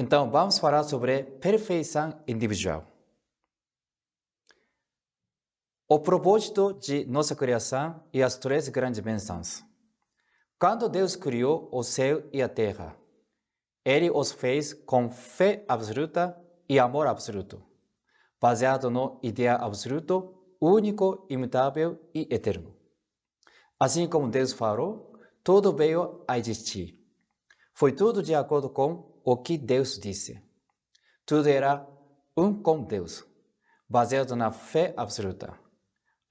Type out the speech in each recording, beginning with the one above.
Então, vamos falar sobre perfeição individual. O propósito de nossa criação e as três grandes bênçãos. Quando Deus criou o céu e a terra, Ele os fez com fé absoluta e amor absoluto, baseado no ideal absoluto, único, imutável e eterno. Assim como Deus falou, tudo veio a existir. Foi tudo de acordo com o que Deus disse. Tudo era um com Deus, baseado na fé absoluta.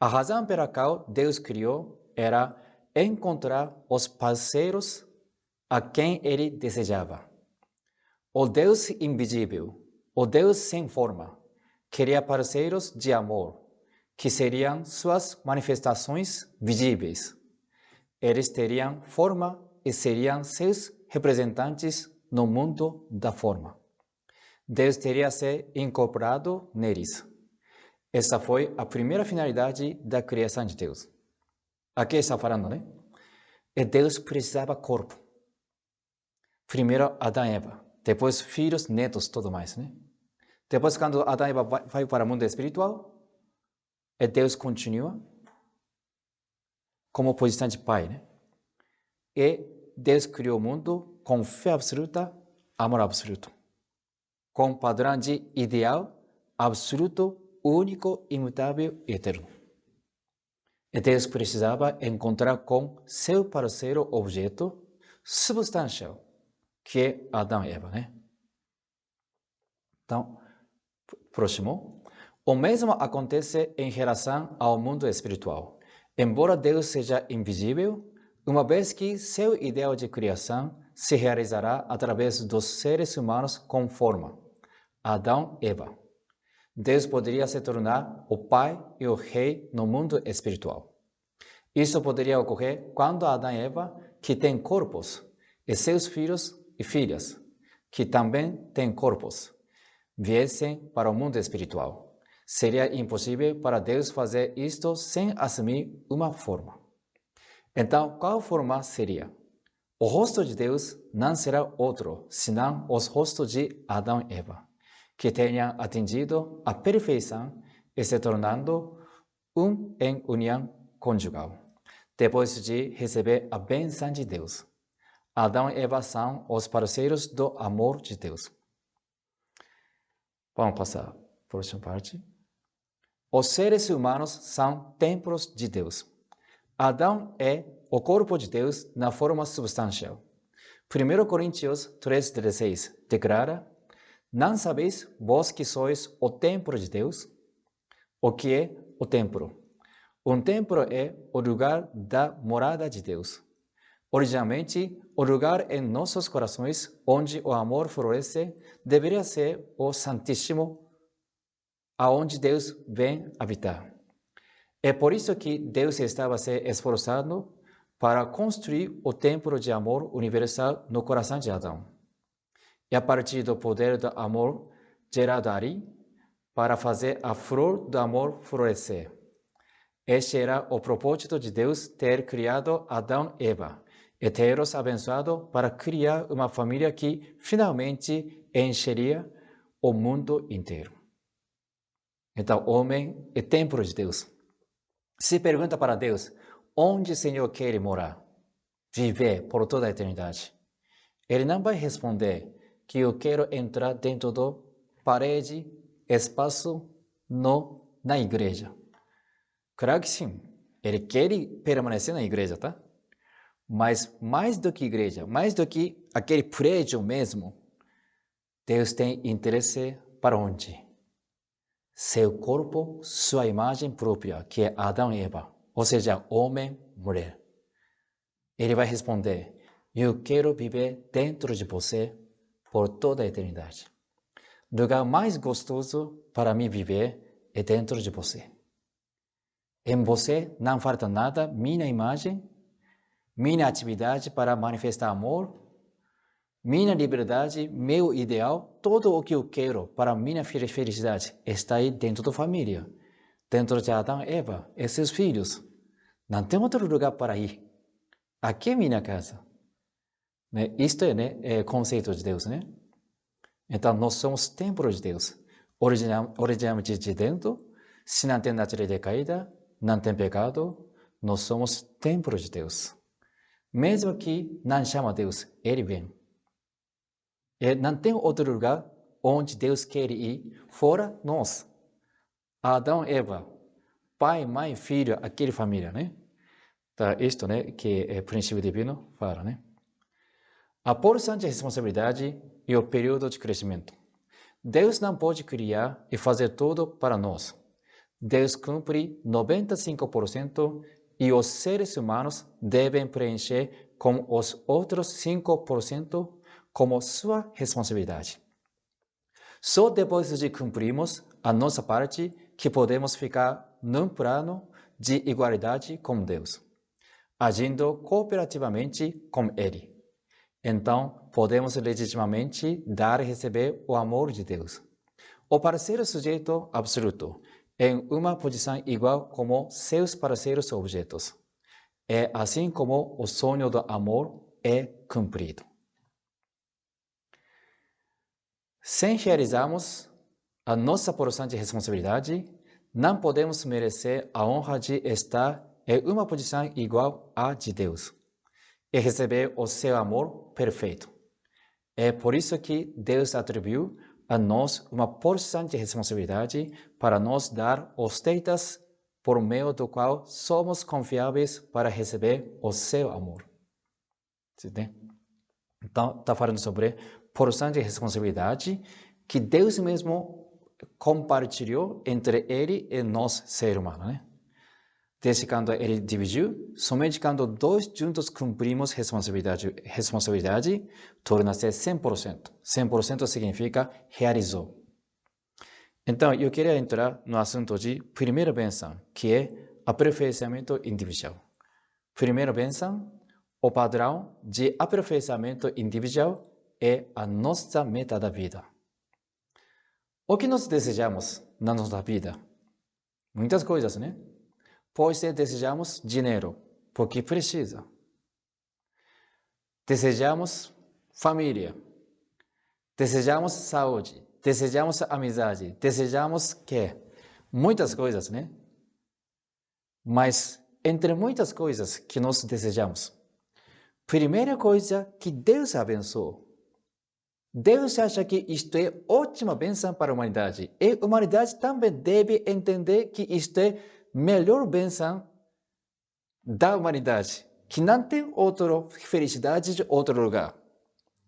A razão pela qual Deus criou era encontrar os parceiros a quem Ele desejava. O Deus invisível, o Deus sem forma, queria parceiros de amor, que seriam suas manifestações visíveis. Eles teriam forma e seriam seus representantes no mundo da forma. Deus teria se incorporado neles. Essa foi a primeira finalidade da criação de Deus. Aqui está falando, né? E Deus precisava corpo. Primeiro Adão e Eva, depois filhos, netos, tudo mais, né? Depois, quando Adão e Eva vai para o mundo espiritual, e Deus continua como posição de pai, né? E Deus criou o mundo com fé absoluta, amor absoluto, com padrão de ideal absoluto, único, imutável e eterno. E Deus precisava encontrar com seu parceiro objeto substancial, que é Adão e Eva, né? Então, próximo. O mesmo acontece em relação ao mundo espiritual. Embora Deus seja invisível, uma vez que seu ideal de criação se realizará através dos seres humanos com forma, Adão e Eva, Deus poderia se tornar o pai e o rei no mundo espiritual. Isso poderia ocorrer quando Adão e Eva, que têm corpos, e seus filhos e filhas, que também têm corpos, viessem para o mundo espiritual. Seria impossível para Deus fazer isto sem assumir uma forma. Então, qual forma seria? O rosto de Deus não será outro, senão os rostos de Adão e Eva, que tenham atingido a perfeição e se tornando um em união conjugal, depois de receber a bênção de Deus. Adão e Eva são os parceiros do amor de Deus. Vamos passar para a próxima parte. Os seres humanos são templos de Deus. Adão é o corpo de Deus na forma substancial. 1 Coríntios 3,16 declara: não sabeis vós que sois o templo de Deus? O que é o templo? Um templo é o lugar da morada de Deus. Originalmente, o lugar em nossos corações onde o amor floresce deveria ser o Santíssimo, aonde Deus vem habitar. É por isso que Deus estava se esforçando para construir o templo de amor universal no coração de Adão. E a partir do poder do amor gerado ali, para fazer a flor do amor florescer. Este era o propósito de Deus ter criado Adão e Eva, e ter-os abençoado para criar uma família que finalmente encheria o mundo inteiro. Então, o homem é templo de Deus. Se pergunta para Deus, onde o Senhor quer morar, viver por toda a eternidade? Ele não vai responder que eu quero entrar dentro do parede, espaço, na igreja. Claro que sim, ele quer permanecer na igreja, tá? Mas mais do que igreja, mais do que aquele prédio mesmo, Deus tem interesse para onde? Seu corpo, sua imagem própria, que é Adão e Eva, ou seja, homem e mulher. Ele vai responder, eu quero viver dentro de você por toda a eternidade. O lugar mais gostoso para mim viver é dentro de você. Em você não falta nada, minha imagem, minha atividade para manifestar amor, minha liberdade, meu ideal, tudo o que eu quero para minha felicidade está aí dentro da família, dentro de Adão e Eva e seus filhos. Não tem outro lugar para ir. Aqui é minha casa. Isto é o conceito de Deus, né? Então, nós somos templo de Deus. Originalmente de dentro, se não tem natureza decaída, não tem pecado, nós somos templo de Deus. Mesmo que não chama Deus, Ele vem. E não tem outro lugar onde Deus quer ir fora nós. Adão e Eva, pai, mãe, filho, aquela família, né? Tá, isto, né, que é princípio divino fala, né? A porção de responsabilidade e o período de crescimento. Deus não pode criar e fazer tudo para nós. Deus cumpre 95% e os seres humanos devem preencher com os outros 5% como sua responsabilidade. Só depois de cumprirmos a nossa parte que podemos ficar num plano de igualdade com Deus, agindo cooperativamente com Ele. Então, podemos legitimamente dar e receber o amor de Deus. Ou para ser sujeito absoluto, em uma posição igual como seus parceiros objetos. É assim como o sonho do amor é cumprido. Sem realizarmos a nossa porção de responsabilidade, não podemos merecer a honra de estar em uma posição igual à de Deus e receber o seu amor perfeito. É por isso que Deus atribuiu a nós uma porção de responsabilidade para nos dar os datas por meio do qual somos confiáveis para receber o seu amor. Então, está falando sobre porção de responsabilidade que Deus mesmo compartilhou entre Ele e nós, ser humano, né? Desde quando Ele dividiu, somente quando dois juntos cumprimos responsabilidade, torna-se 100%. 100% significa realizou. Então, eu queria entrar no assunto de primeira bênção, que é aperfeiçoamento individual. Primeira bênção, o padrão de aperfeiçoamento individual é a nossa meta da vida. O que nós desejamos na nossa vida? Muitas coisas, né? Pois desejamos dinheiro, porque precisa. Desejamos família. Desejamos saúde. Desejamos amizade. Desejamos quê? Muitas coisas, né? Mas, entre muitas coisas que nós desejamos, primeira coisa que Deus abençoou. Deus acha que isto é ótima bênção para a humanidade. E a humanidade também deve entender que isto é melhor bênção da humanidade, que não tem outra felicidade de outro lugar.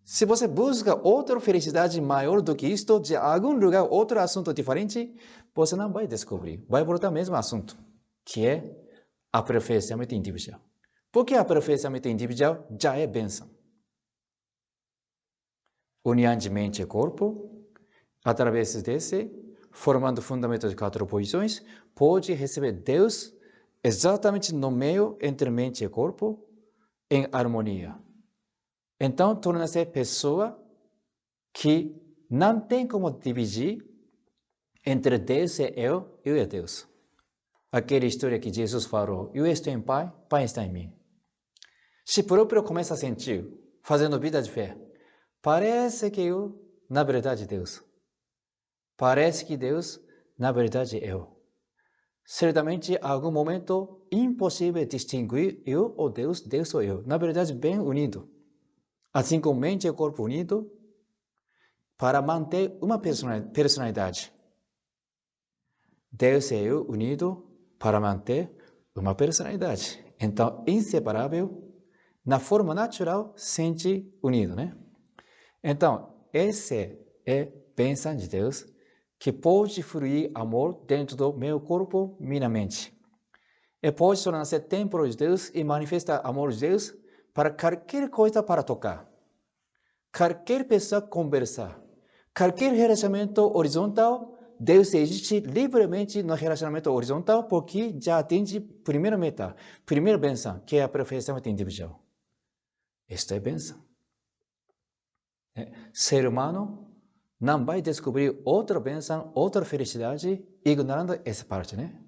Se você busca outra felicidade maior do que isto, de algum lugar, outro assunto diferente, você não vai descobrir. Vai voltar ao mesmo assunto, que é aperfeiçoamento individual. Porque aperfeiçoamento individual já é bênção. União de mente e corpo, através desse, formando o fundamento de 4 posições, pode receber Deus exatamente no meio entre mente e corpo, em harmonia. Então, torna-se pessoa que não tem como dividir entre Deus e eu e Deus. Aquela história que Jesus falou, eu estou em Pai, Pai está em mim. Se próprio começa a sentir, fazendo vida de fé, parece que eu, na verdade, Deus. Parece que Deus, na verdade, eu. Certamente, em algum momento, impossível distinguir eu ou Deus, Deus ou eu. Na verdade, bem unido. Assim como mente e corpo unido, para manter uma personalidade. Deus e eu unido para manter uma personalidade. Então, inseparável, na forma natural, sente unido, né? Então, esse é bênção de Deus, que pode fluir amor dentro do meu corpo, minha mente. E pode tornar-se templo de Deus e manifestar amor de Deus para qualquer coisa para tocar. Qualquer pessoa conversar. Qualquer relacionamento horizontal, Deus existe livremente no relacionamento horizontal porque já atinge a primeira meta, primeira bênção, que é a aperfeiçoamento individual. Esta é bênção. Ser humano não vai descobrir outra bênção, outra felicidade, ignorando essa parte, né?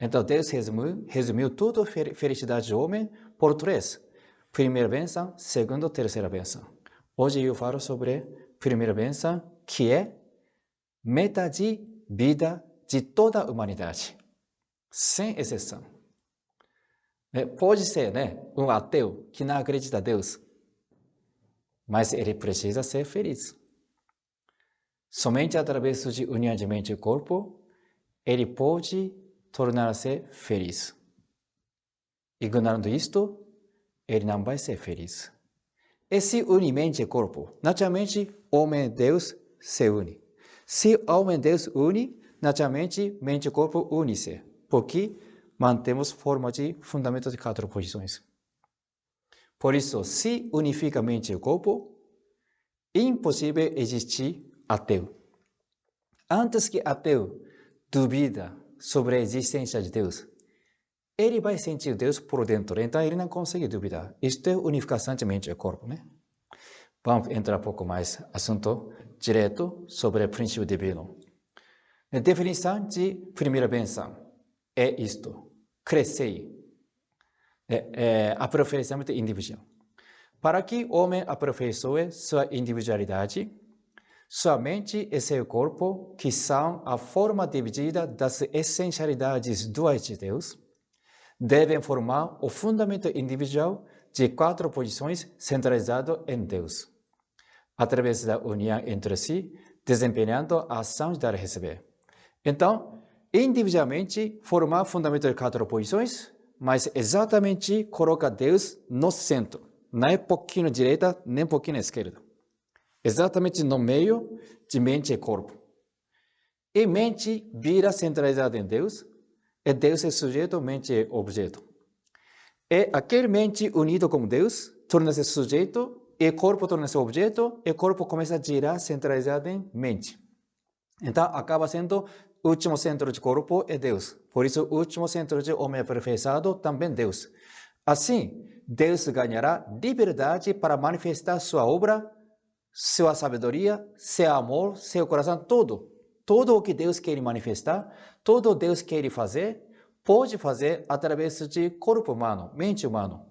Então, Deus resumiu toda a felicidade do homem por 3. Primeira bênção, segunda, terceira bênção. Hoje eu falo sobre primeira bênção, que é meta de vida de toda a humanidade, sem exceção. Pode ser, um ateu que não acredita em Deus, mas ele precisa ser feliz. Somente através de união de mente e corpo, ele pode tornar-se feliz. Ignorando isto, ele não vai ser feliz. E se une mente e corpo, naturalmente, homem e Deus se unem. Se homem e Deus une, naturalmente, mente e corpo unem-se, porque mantemos forma de fundamento de 4 posições. Por isso, se unifica mente e corpo, impossível existir ateu. Antes que ateu duvida sobre a existência de Deus, ele vai sentir Deus por dentro, então ele não consegue duvidar. Isto é unificação de mente e corpo, Vamos entrar um pouco mais assunto direto sobre o princípio divino. A definição de primeira bênção é isto: crescei. Aperfeiçoamento individual. Para que o homem aperfeiçoe sua individualidade, sua mente e seu corpo, que são a forma dividida das essencialidades duais de Deus, devem formar o fundamento individual de 4 posições centralizado em Deus, através da união entre si, desempenhando a ação de dar e receber. Então, individualmente, formar o fundamento de 4 posições, mas exatamente coloca Deus no centro, não é pouquinho direita, nem pouquinho esquerda. Exatamente no meio de mente e corpo. E mente vira centralizada em Deus, e Deus é sujeito, mente é objeto. E aquele mente unido com Deus torna-se sujeito, e corpo torna-se objeto, e corpo começa a girar centralizado em mente. Então, acaba sendo o último centro de corpo é Deus. Por isso, o último centro de homem aperfeiçoado também Deus. Assim, Deus ganhará liberdade para manifestar sua obra, sua sabedoria, seu amor, seu coração, tudo. Tudo o que Deus quer manifestar, tudo o que Deus quer fazer, pode fazer através de corpo humano, mente humana.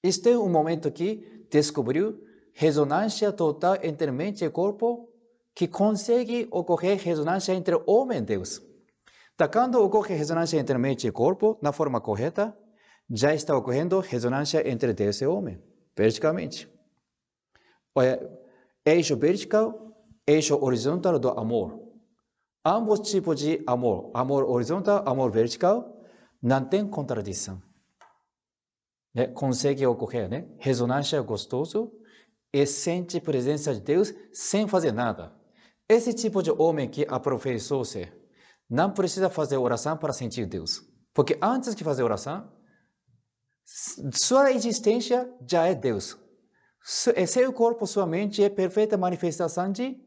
Este é um momento que descobriu ressonância total entre mente e corpo, que consegue ocorrer ressonância entre homem e Deus. Então, quando ocorre ressonância entre mente e corpo, na forma correta, já está ocorrendo ressonância entre Deus e homem, verticalmente. Eixo vertical, eixo horizontal do amor. Ambos tipos de amor, amor horizontal, amor vertical, não tem contradição. Consegue ocorrer, ressonância gostoso e sente a presença de Deus sem fazer nada. Esse tipo de homem que aperfeiçoou-se não precisa fazer oração para sentir Deus. Porque antes de fazer oração, sua existência já é Deus. Seu corpo, sua mente é perfeita manifestação de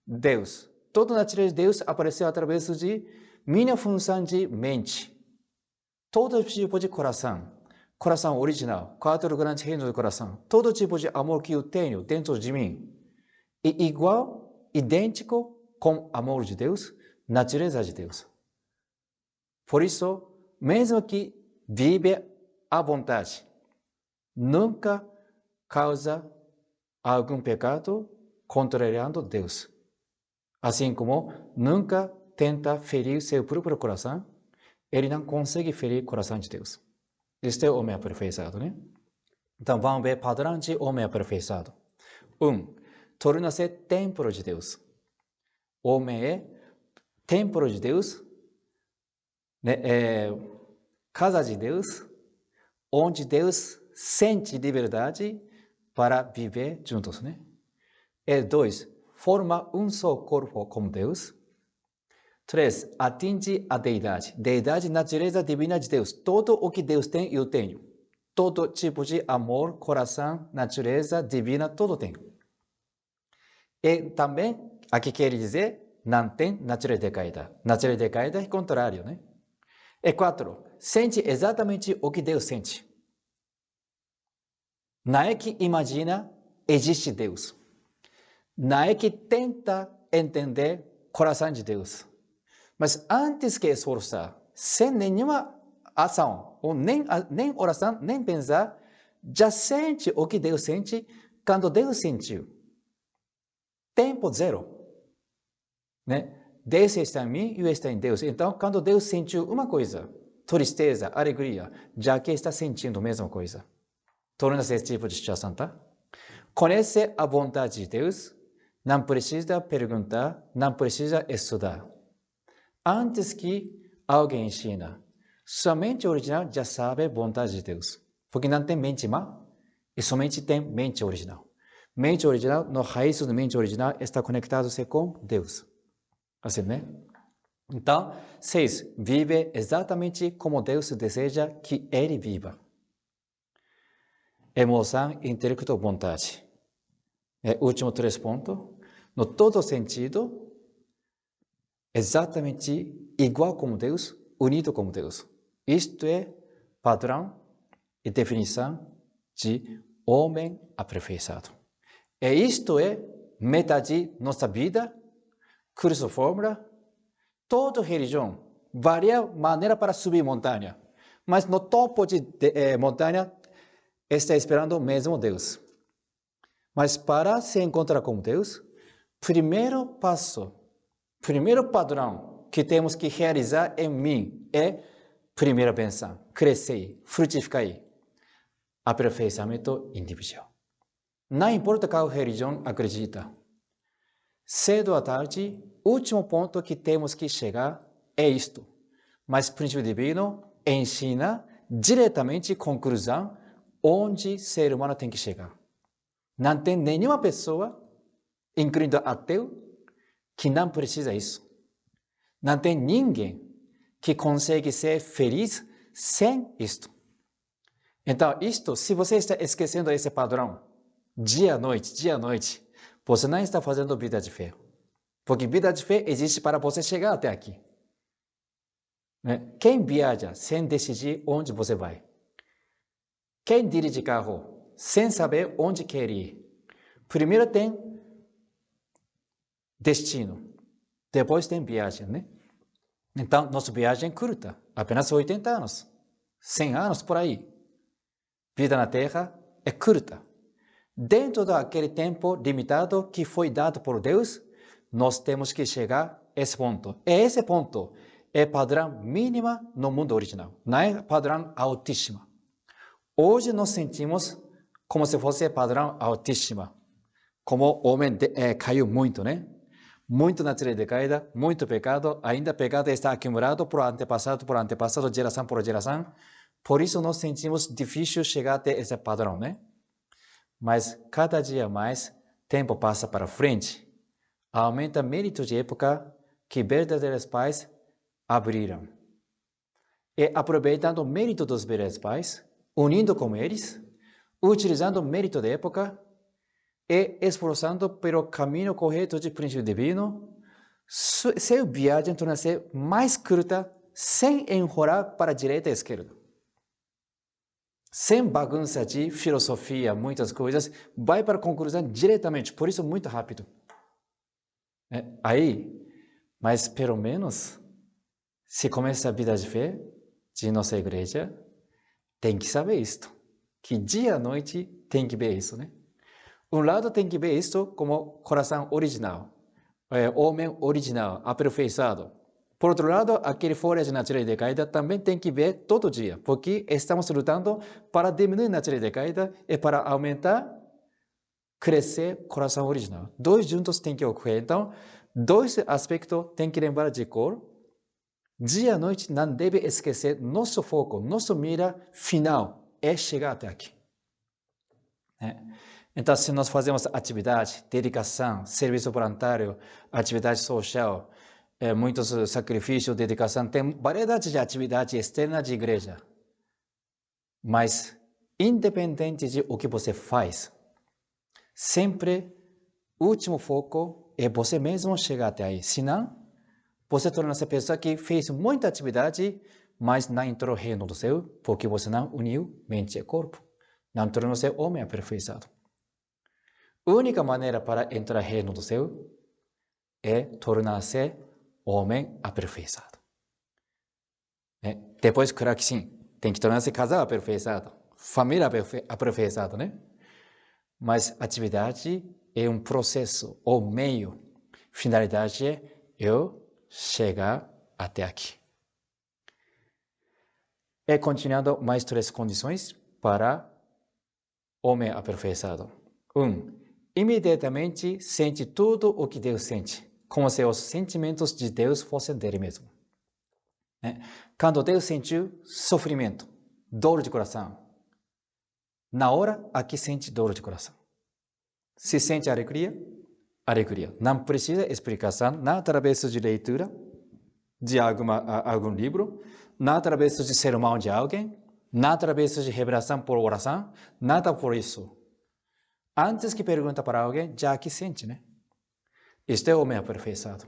Deus. Toda a natureza de Deus apareceu através de minha função de mente. Todo tipo de coração. Coração original. 4 grandes reinos do coração. Todo tipo de amor que eu tenho dentro de mim. E igual, idêntico com o amor de Deus, natureza de Deus. Por isso, mesmo que vive à vontade, nunca causa algum pecado contrariando Deus. Assim como nunca tenta ferir seu próprio coração, ele não consegue ferir o coração de Deus. Este é o homem aperfeiçoado, Então, vamos ver o padrão de homem aperfeiçoado. Torna-se templo de Deus. O homem é templo de Deus, casa de Deus, onde Deus sente liberdade para viver juntos, E 2, forma um só corpo com Deus. 3, atinge a deidade. Deidade, natureza divina de Deus. Tudo o que Deus tem, eu tenho. Todo tipo de amor, coração, natureza divina, tudo tem. E também, aqui quer dizer, não tem natureza decaída. Natureza decaída é o contrário, E 4, sente exatamente o que Deus sente. Não é que imagina, existe Deus. Não é que tenta entender o coração de Deus. Mas antes que esforçar, sem nenhuma ação, ou nem oração, nem pensar, já sente o que Deus sente quando Deus sentiu. tempo zero. Né? Deus está em mim e eu estou em Deus. Então, quando Deus sentiu uma coisa, tristeza, alegria, já que está sentindo a mesma coisa. Torna-se esse tipo de situação, tá? Conhece a vontade de Deus, não precisa perguntar, não precisa estudar. Antes que alguém ensina, sua mente original já sabe a vontade de Deus. Porque não tem mente má, e somente tem mente original. Mente original, no raiz da mente original, está conectado-se com Deus. Assim, né? Então, 6. Vive exatamente como Deus deseja que ele viva. Emoção, intelecto, vontade. Último 3 pontos. No todo sentido, exatamente igual como Deus, unido como Deus. Isto é padrão e definição de homem aperfeiçoado. E isto é meta de nossa vida, curso fórmula. Toda religião varia maneira para subir montanha, mas no topo de montanha está esperando o mesmo Deus. Mas para se encontrar com Deus, primeiro passo, primeiro padrão que temos que realizar em mim é primeira benção, crescer, frutificar, aperfeiçoamento individual. Não importa qual religião acredita. Cedo à tarde, último ponto que temos que chegar é isto. Mas o princípio divino ensina diretamente conclusão onde o ser humano tem que chegar. Não tem nenhuma pessoa, incluindo ateu, que não precisa isso. Não tem ninguém que consegue ser feliz sem isto. Então, isto, se você está esquecendo esse padrão, dia a noite, você não está fazendo vida de fé. Porque vida de fé existe para você chegar até aqui. Quem viaja sem decidir onde você vai? Quem dirige carro sem saber onde quer ir? Primeiro tem destino, depois tem viagem, né? Então, nossa viagem é curta, apenas 80 anos, 100 anos por aí. Vida na Terra é curta. Dentro daquele tempo limitado que foi dado por Deus, nós temos que chegar a esse ponto. E esse ponto é padrão mínimo no mundo original, não é padrão altíssimo. Hoje nós sentimos como se fosse padrão altíssimo. Como o homem caiu muito, né? Muito na trilha de caída, muito pecado, ainda pecado está acumulado por antepassado, geração por geração. Por isso nós sentimos difícil chegar até esse padrão, né? Mas cada dia mais, tempo passa para frente. Aumenta o mérito de época que verdadeiros pais abriram. E aproveitando o mérito dos verdadeiros pais, unindo com eles, utilizando o mérito da época e esforçando pelo caminho correto de princípio divino, sua viagem torna-se mais curta sem enrolar para a direita e esquerda. Sem bagunça de filosofia, muitas coisas, vai para a conclusão diretamente, por isso muito rápido. Mas pelo menos, se começa a vida de fé de nossa igreja, tem que saber isto, que dia e noite tem que ver isso, né? Um lado tem que ver isto como coração original, homem original, aperfeiçoado. Por outro lado, aquele fora de natureza decaída também tem que ver todo dia, porque estamos lutando para diminuir a natureza decaída e para aumentar, crescer coração original. Dois juntos tem que ocorrer. Então, dois aspectos tem que lembrar de cor. Dia e noite não deve esquecer nosso foco, nossa mira final é chegar até aqui. Então, se nós fazemos atividade, dedicação, serviço voluntário, atividade social, muitos sacrifícios, dedicação, tem variedade de atividade externa de igreja. Mas, independente de o que você faz, sempre o último foco é você mesmo chegar até aí. Senão, você torna-se pessoa que fez muita atividade, mas não entrou no reino do céu, porque você não uniu mente e corpo. Não tornou-se homem aperfeiçoado. A única maneira para entrar no reino do céu é tornar-se homem aperfeiçoado. Depois, claro que sim, tem que tornar-se casal aperfeiçoado, família aperfeiçoada, né? Mas atividade é um processo ou meio. Finalidade é eu chegar até aqui. E continuando mais 3 condições para homem aperfeiçoado. 1. Imediatamente sente tudo o que Deus sente, como se os sentimentos de Deus fossem dele mesmo. Quando Deus sentiu sofrimento, dor de coração, na hora aqui sente dor de coração. Se sente alegria, alegria. Não precisa explicação, não através de leitura de algum livro, não através de sermão de alguém, não através de revelação por oração, nada por isso. Antes que pergunta para alguém, já aqui sente, né? Isto é o homem aperfeiçoado.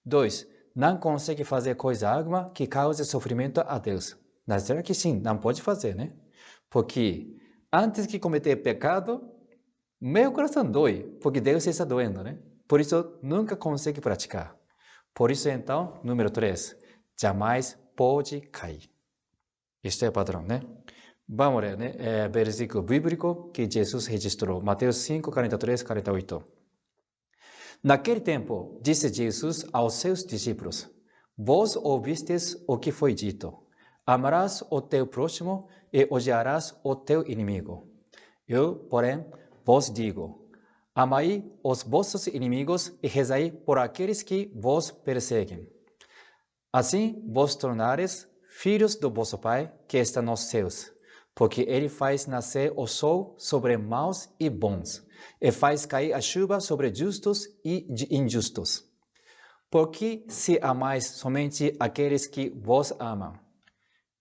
2. Não consegue fazer coisa alguma que cause sofrimento a Deus. Na verdade que sim, não pode fazer, né? Porque antes que cometer pecado, meu coração dói, porque Deus está doendo, né? Por isso, nunca consegue praticar. Por isso, então, número 3, jamais pode cair. Este é o padrão, né? Vamos ler, né? Versículo bíblico que Jesus registrou, Mateus 5, 43, 48. Naquele tempo, disse Jesus aos seus discípulos, vós ouvistes o que foi dito, amarás o teu próximo e odiarás o teu inimigo. Eu, porém, vos digo, amai os vossos inimigos e rezai por aqueles que vos perseguem. Assim vos tornareis filhos do vosso Pai que está nos céus, porque Ele faz nascer o sol sobre maus e bons, e faz cair a chuva sobre justos e injustos. Porque se amais somente aqueles que vos amam,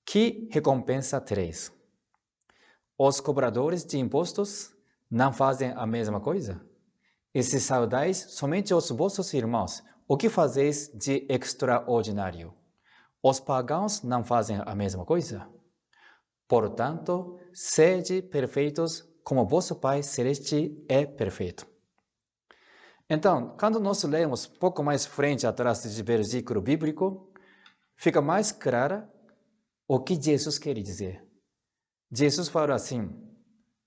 que recompensa tereis? Os cobradores de impostos não fazem a mesma coisa? E se saudais somente os vossos irmãos, o que fazeis de extraordinário? Os pagãos não fazem a mesma coisa? Portanto, sede perfeitos como vosso Pai Celeste é perfeito. Então, quando nós lemos um pouco mais frente atrás desse versículo bíblico, fica mais clara o que Jesus quer dizer. Jesus fala assim,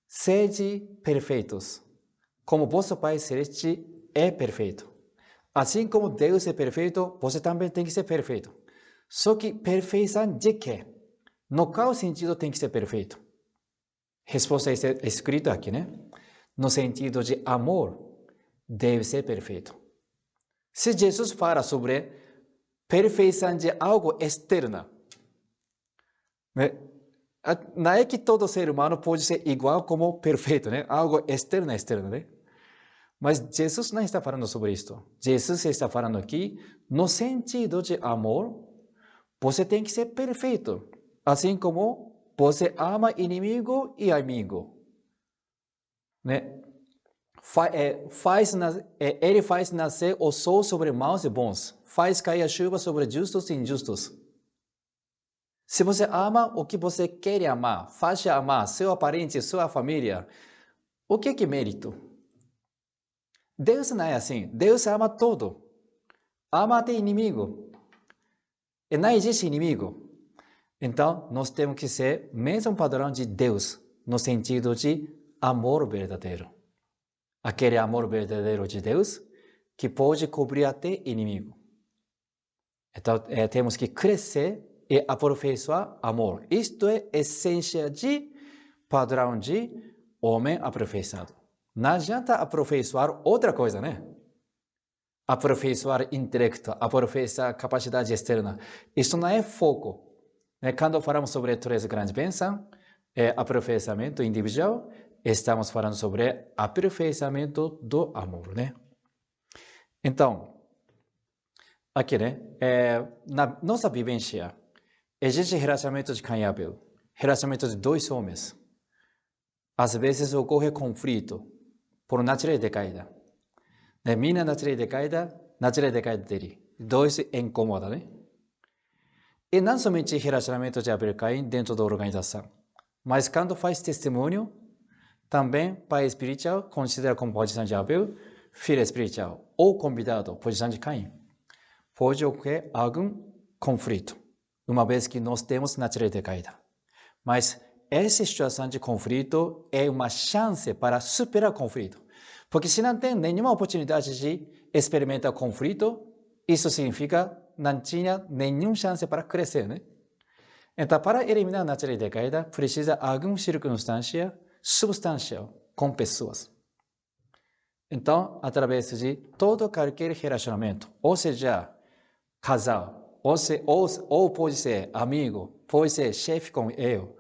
sede perfeitos, como vosso Pai Celeste é perfeito. Assim como Deus é perfeito, você também tem que ser perfeito. Só que perfeição de quê? No qual sentido tem que ser perfeito? Resposta é escrita aqui, né? No sentido de amor, deve ser perfeito. Se Jesus fala sobre perfeição de algo externo, né? Não é que todo ser humano pode ser igual como perfeito, né? Algo externo, né? Mas Jesus não está falando sobre isto. Jesus está falando aqui, no sentido de amor, você tem que ser perfeito. Assim como você ama inimigo e amigo. Né? Ele faz nascer o sol sobre maus e bons. Faz cair a chuva sobre justos e injustos. Se você ama o que você quer amar, faz amar seu parente, sua família, o que é mérito? Deus não é assim. Deus ama todo. Ama até inimigo. E não existe inimigo. Então, nós temos que ser o mesmo padrão de Deus, no sentido de amor verdadeiro. Aquele amor verdadeiro de Deus que pode cobrir até inimigo. Então, temos que crescer e aperfeiçoar amor. Isto é a essência de padrão de homem aperfeiçoado. Não adianta aperfeiçoar outra coisa, né? Aperfeiçoar intelecto, aperfeiçoar capacidade externa. Isso não é foco. Quando falamos sobre 3 grandes bênçãos, aperfeiçoamento individual, estamos falando sobre aperfeiçoamento do amor, né? Então, aqui, né? Na nossa vivência, existe relacionamento de Caim e Abel, relacionamento de 2 homens. Às vezes ocorre conflito por natureza decaída. Minha natureza decaída dele. 2 incomoda, né? E não somente relacionamento de Abel e Caim dentro da organização, mas quando faz testemunho, também pai espiritual considera como posição de Abel, filho espiritual ou convidado, posição de Caim. Pode ocorrer algum conflito, uma vez que nós temos natureza decaída. Mas essa situação de conflito é uma chance para superar o conflito. Porque se não tem nenhuma oportunidade de experimentar conflito, isso significa não tinha nenhuma chance para crescer, né? Então, para eliminar a natureza decaída, precisa alguma circunstância substancial com pessoas. Então, através de todo qualquer relacionamento, ou seja, casal, ou pode ser amigo, pode ser chefe com eu,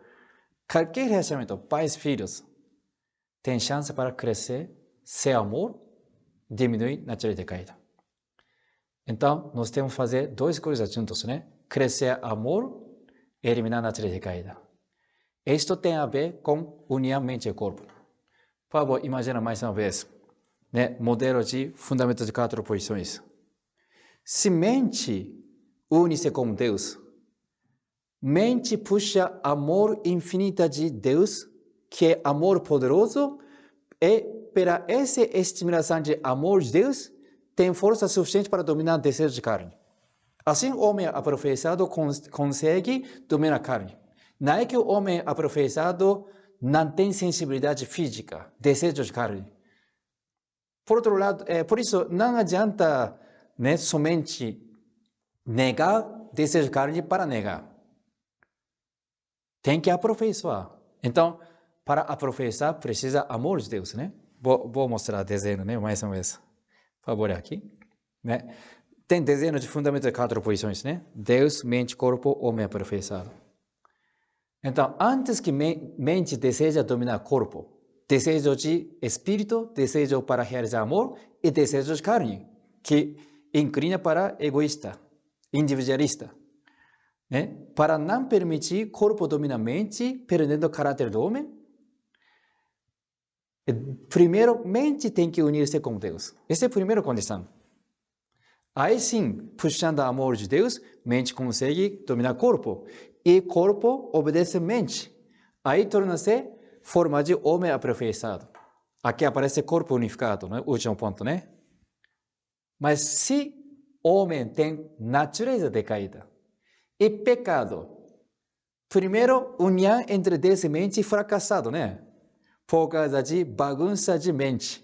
qualquer relacionamento, pais, filhos, tem chance para crescer, ser amor, diminuir a natureza decaída. Então, nós temos que fazer duas coisas juntos, né? Crescer amor, eliminar a natureza decaída. Isto tem a ver com união mente e corpo. Por favor, imagina mais uma vez, né? Modelo de fundamento de 4 posições. Se mente une-se com Deus, mente puxa amor infinito de Deus, que é amor poderoso, e pela essa estimulação de amor de Deus, tem força suficiente para dominar o desejo de carne. Assim, o homem aperfeiçoado consegue dominar a carne. Não é que o homem aperfeiçoado não tem sensibilidade física, desejo de carne. Por outro lado, por isso, não adianta, né, somente negar desejo de carne para negar. Tem que aperfeiçoar. Então, para aperfeiçoar, precisa amor de Deus, né? Vou mostrar desenho, né, mais uma vez. Por favor, aqui. Né? Tem desenho de fundamento de 4 posições, né? Deus, mente, corpo, homem aperfeiçoado. Então, antes que mente deseja dominar corpo, desejo de espírito, desejo para realizar amor e desejo de carne, que inclina para egoísta, individualista. Né? Para não permitir corpo dominar mente, perdendo o caráter do homem, primeiro, mente tem que unir-se com Deus. Essa é a primeira condição. Aí sim, puxando o amor de Deus, mente consegue dominar corpo. E corpo obedece mente. Aí torna-se forma de homem aperfeiçoado. Aqui aparece corpo unificado, né? Último ponto, né? Mas se homem tem natureza decaída e pecado, primeiro, união entre Deus e mente fracassado, né? Por causa de bagunça de mente,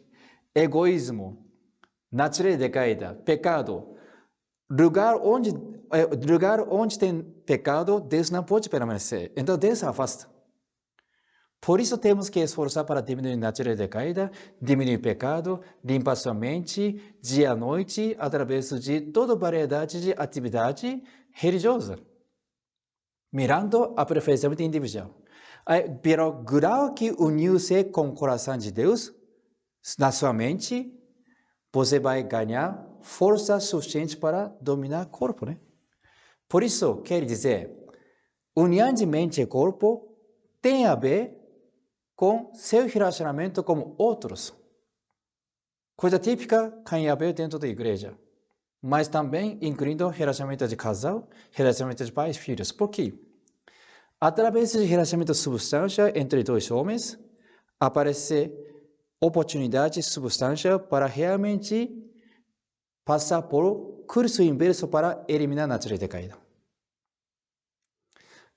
egoísmo, natureza decaída, pecado. Lugar onde tem pecado, Deus não pode permanecer. Então, Deus se afasta. Por isso, temos que esforçar para diminuir a natureza decaída, diminuir o pecado, limpar sua mente, dia e noite, através de toda variedade de atividade religiosa, mirando a aperfeiçoamento individual. Pelo grau que uniu-se com o coração de Deus, na sua mente, você vai ganhar força suficiente para dominar o corpo, né? Por isso, quer dizer, união de mente e corpo tem a ver com seu relacionamento com outros. Coisa típica Caim e Abel dentro da igreja. Mas também incluindo relacionamento de casal, relacionamento de pais e filhos. Por quê? Através de relacionamento substancial entre dois homens, aparece oportunidade substancial para realmente passar por curso inverso para eliminar a natureza decaída.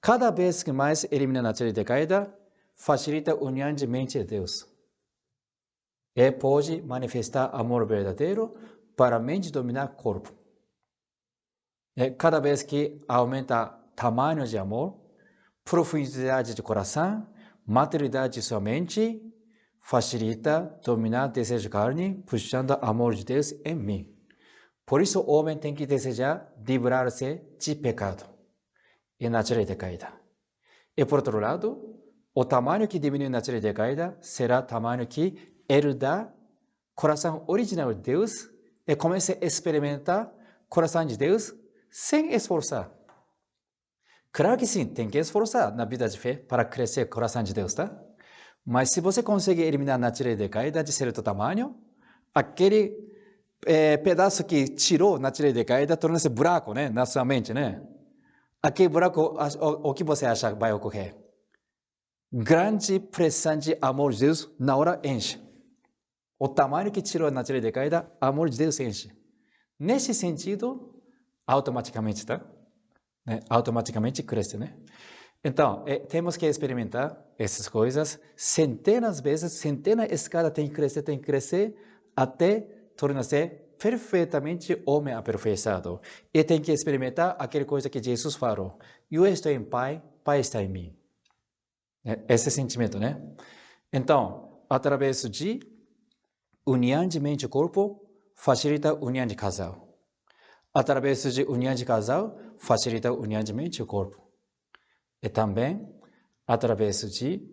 Cada vez que mais elimina a natureza decaída, facilita a união de mente e Deus. E pode manifestar amor verdadeiro para a mente dominar o corpo. E cada vez que aumenta o tamanho de amor, profundidade de coração, maturidade de sua mente, facilita dominar o desejo de carne, puxando o amor de Deus em mim. Por isso, o homem tem que desejar livrar-se de pecado e natureza decaída. E por outro lado, o tamanho que diminui a natureza decaída será o tamanho que herda o coração original de Deus e começa a experimentar o coração de Deus sem esforçar. Claro que sim, tem que esforçar na vida de fé para crescer o coração de Deus, tá? Mas se você consegue eliminar a natureza decaída de certo tamanho, aquele pedaço que tirou a natureza decaída torna-se buraco, né, na sua mente, né? Aquele buraco, o que você acha que vai ocorrer? Grande pressão de amor de Deus na hora enche. O tamanho que tirou a natureza decaída, amor de Deus enche. Nesse sentido, automaticamente, tá? Né? Automaticamente cresce, né? Então, temos que experimentar essas coisas centenas de vezes, centenas de escadas tem que crescer até tornar-se perfeitamente homem aperfeiçoado. E tem que experimentar aquela coisa que Jesus falou. Eu estou em Pai, Pai está em mim. Esse sentimento, né? Então, através de união de mente e corpo, facilita a união de casal. Através de união de casal, facilita a união de mente e corpo. E também, através de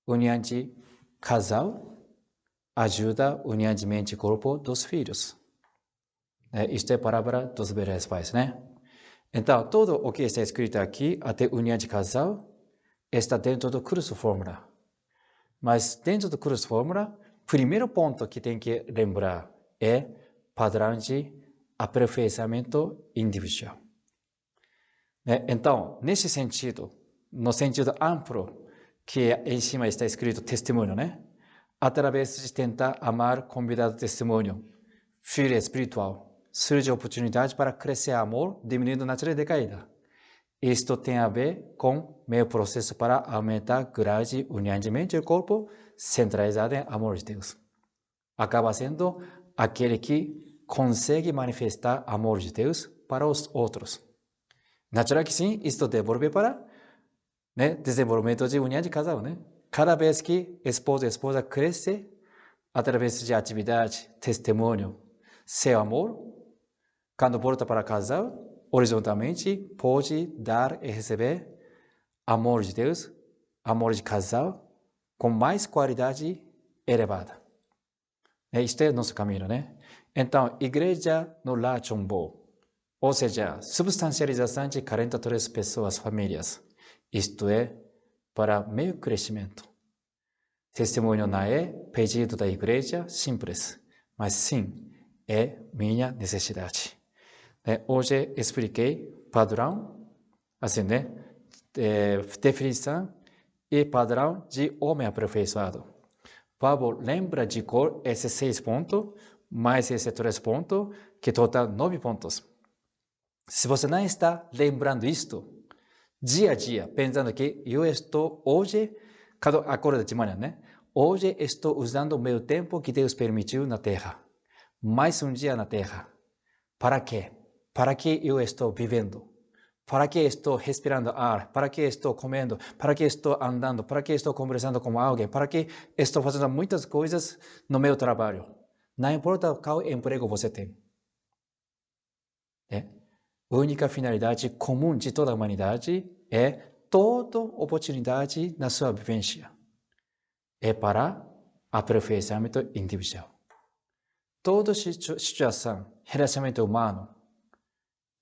união de casal, ajuda a união de mente e corpo dos filhos. Isto é a palavra dos velhos pais, né? Então, tudo o que está escrito aqui, até união de casal, está dentro do curso fórmula. Mas dentro do curso fórmula, o primeiro ponto que tem que lembrar é padrão de aperfeiçoamento individual. Então, nesse sentido, no sentido amplo, que em cima está escrito testemunho, né? Através de tentar amar convidado testemunho, filho espiritual, surge a oportunidade para crescer amor, diminuindo a natureza decaída. Isto tem a ver com meu processo para aumentar o grau de união de mente e corpo centralizado em amor de Deus. Acaba sendo aquele que consegue manifestar amor de Deus para os outros. Natural que sim, isto devolve para desenvolvimento de união de casal, né? Cada vez que esposo e esposa crescem, através de atividade, testemunho, seu amor, quando volta para casal, horizontalmente pode dar e receber amor de Deus, amor de casal, com mais qualidade elevada. Isto é o nosso caminho, né? Então, igreja no lar Chombo, ou seja, substancialização de 43 pessoas, famílias. Isto é, para meu crescimento. Testemunho não é pedido da igreja simples, mas sim, é minha necessidade. Hoje expliquei padrão, assim, né? Definição e padrão de homem aperfeiçoado. Pablo lembra de cor esses 6 pontos, mais esses 3 pontos, que total 9 pontos. Se você não está lembrando isto, dia a dia, pensando que eu estou hoje, cada acorda de manhã, né? Hoje estou usando o meu tempo que Deus permitiu na Terra. Mais um dia na Terra. Para quê? Para que eu estou vivendo? Para que estou respirando ar? Para que estou comendo? Para que estou andando? Para que estou conversando com alguém? Para que estou fazendo muitas coisas no meu trabalho? Não importa qual emprego você tem. A única finalidade comum de toda a humanidade é toda oportunidade na sua vivência. É para aperfeiçoamento individual. Toda situação, relacionamento humano,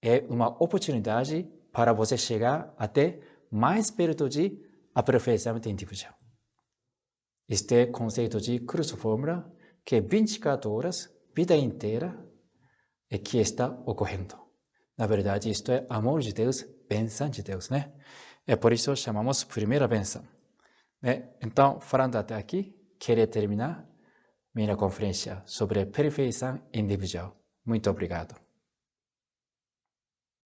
é uma oportunidade para você chegar até mais perto de aperfeiçoamento individual. Este é o conceito de curso fórmula que 24 horas, vida inteira, é que está ocorrendo. Na verdade, isto é amor de Deus, bênção de Deus, né? É por isso chamamos primeira bênção. Então, falando até aqui, queria terminar minha conferência sobre perfeição individual. Muito obrigado.